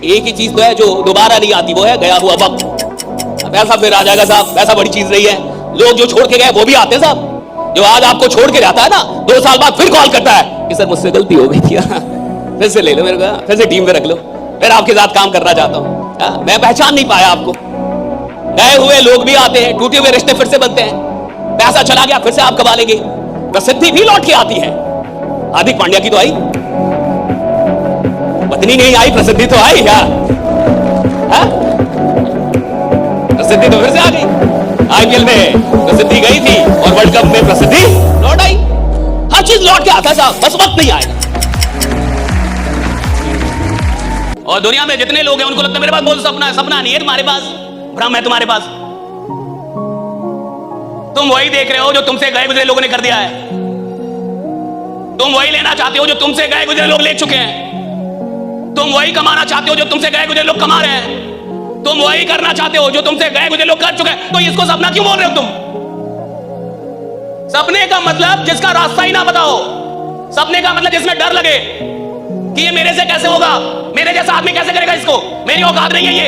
एक ही चीज तो है जो दोबारा नहीं आती, वो है गया हुआ वक्त। पैसा फिर आ जाएगा साहब, पैसा बड़ी चीज नहीं है। लोग जो छोड़ के गए वो भी आते हैं साहब। जो आज आपको छोड़ के जाता है ना, 2 साल बाद फिर कॉल करता है कि सर मुझसे गलती हो गई थी, फिर से ले लो मेरे को, फिर से टीम में रख लो, फिर आपके साथ काम करना चाहता हूँ। मैं पहचान नहीं पाया आपको। गए हुए लोग भी आते हैं, टूटे हुए रिश्ते फिर से बनते हैं। पैसा चला गया फिर से आप कमा लेंगे। प्रसिद्धि भी लौट के आती है। हार्दिक पांड्या की तो आई, पत्नी नहीं आई, प्रसिद्धि तो आई क्या? प्रसिद्धि तो फिर से आ गई। आईपीएल में प्रसिद्धि गई थी और वर्ल्ड कप में प्रसिद्धि लौट आई। हर चीज लौट के आता है साहब, बस वक्त नहीं आएगा। और दुनिया में जितने लोग हैं उनको लगता है मेरे पास बहुत सपना है। सपना नहीं है तुम्हारे पास, भ्रम है तुम्हारे पास। तुम वही देख रहे हो जो तुमसे गए गुजरे लोगों ने कर दिया है। तुम वही लेना चाहते हो जो तुमसे गए गुजरे लोग ले चुके हैं। तुम वही कमाना चाहते हो जो तुमसे गए गुजरे लोग कमा रहे हैं। तुम वही करना चाहते हो जो तुमसे गए गुजरे लोग कर चुके हैं। तो इसको सपना क्यों बोल रहे हो तुम? सपने का मतलब जिसका रास्ता ही ना बताओ। सपने का मतलब जिसमें डर लगे कि ये मेरे से कैसे होगा, मेरे जैसा आदमी कैसे करेगा इसको, मेरी औकात नहीं है ये।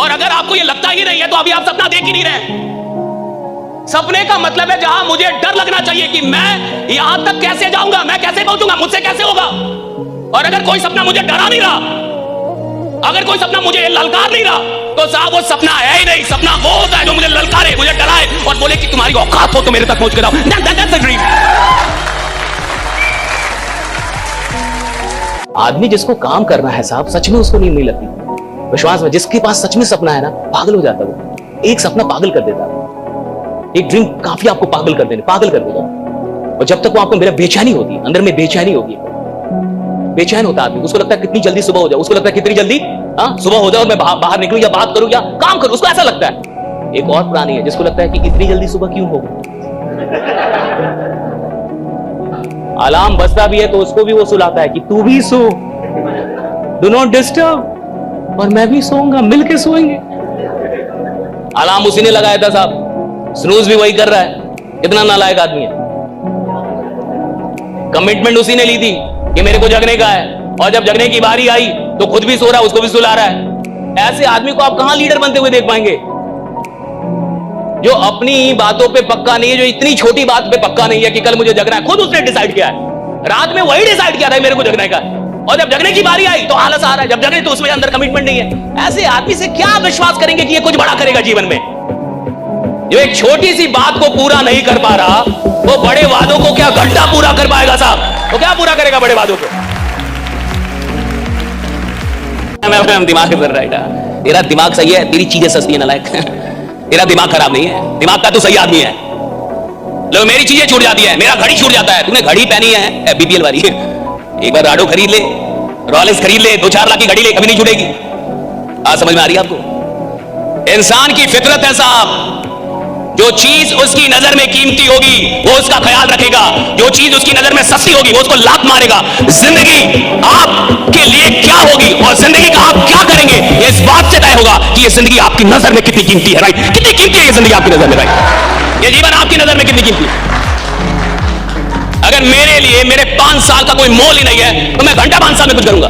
और अगर आपको ये लगता ही नहीं है तो अभी आप सपना देख ही नहीं रहे। सपने का मतलब है जहां मुझे डर लगना चाहिए कि मैं यहां तक कैसे जाऊंगा, मैं कैसे पहुंचूंगा, मुझसे कैसे होगा। और अगर कोई सपना मुझे डरा नहीं रहा, अगर कोई सपना मुझे ललकार नहीं रहा, तो साहब वो सपना है ही नहीं। सपना वो होता है जो मुझे ललकारे, मुझे डराए और बोले कि तुम्हारी औकात हो तो मेरे तक पहुंच कर आओ। That's a dream। आदमी जिसको काम करना है साहब, सच में उसको नींद नहीं लगती। विश्वास में जिसके पास सच में सपना है ना, पागल हो जाता है वो। एक सपना पागल कर देता है, एक ड्रीम काफी आपको पागल कर देगा। और जब तक वो आपको मेरा बेचैनी होती है, अंदर में बेचैनी होगी, बेचैन होता आदमी। उसको लगता है कितनी जल्दी सुबह हो जाए, उसको लगता है कितनी जल्दी सुबह हो जाए और मैं बाहर निकलूं या बात करूं या काम करूं, उसको ऐसा लगता है। एक और प्राणी है जिसको लगता है कि इतनी जल्दी सुबह क्यों होगी। अलार्म बजता भी है तो उसको भी वो सुलाता है कि तू भी सो, डू नॉट डिस्टर्ब, और मैं भी सोऊंगा, मिलके सोएंगे। अलार्म उसी ने लगाया था साहब, स्नूज भी वही कर रहा है। कितना नालायक आदमी है। कमिटमेंट उसी ने ली थी कि मेरे को जगने का है, और जब जगने की बारी आई तो खुद भी सो रहा है, उसको भी सुला रहा है। ऐसे आदमी को आप कहां लीडर बनते हुए देख पाएंगे? जो अपनी बातों पे पक्का नहीं है, जो इतनी छोटी बात पे पक्का नहीं है कि कल मुझे जगना है। खुद उसने डिसाइड किया है, रात में वही डिसाइड किया था मेरे को जगने का, और जब जगने की बारी आई तो आलस आ रहा है। जब जगने तो उसमें अंदर कमिटमेंट नहीं है। ऐसे आदमी से क्या विश्वास करेंगे कि ये कुछ बड़ा करेगा जीवन में? जो एक छोटी सी बात को पूरा नहीं कर पा रहा, वो बड़े वादों को क्या घंटा पूरा कर पाएगा साहब? वो क्या पूरा करेगा बड़े वादों को? मैं दिमाग कर रहा है। तेरा दिमाग सही है, तेरी चीजें सस्ती है नालायक। तेरा दिमाग खराब नहीं है, दिमाग का तू सही आदमी है। लो मेरी चीजें छूट जाती है, मेरा घड़ी छूट जाता है। तूने घड़ी पहनी है बीपीएल वाली, एक बार राडो खरीद ले, रॉलेक्स खरीद ले, 2-4 लाख की घड़ी ले, कभी नहीं छूटेगी। आज समझ में आ रही है आपको? इंसान की फितरत है साहब, जो चीज उसकी नजर में कीमती होगी वो उसका ख्याल रखेगा, जो चीज उसकी नजर में सस्ती होगी वो उसको लात मारेगा। जिंदगी आपके लिए क्या होगी और जिंदगी का आप क्या करेंगे, ये इस बात से तय होगा कि ये जिंदगी आपकी नजर में कितनी कीमती है। राइट, कितनी कीमती है ये जिंदगी आपकी नजर में? राइट, ये जीवन आपकी नजर में कितनी कीमती है? अगर मेरे लिए मेरे 5 साल का कोई मोल ही नहीं है तो मैं घंटा 5 साल में कुछ करूंगा।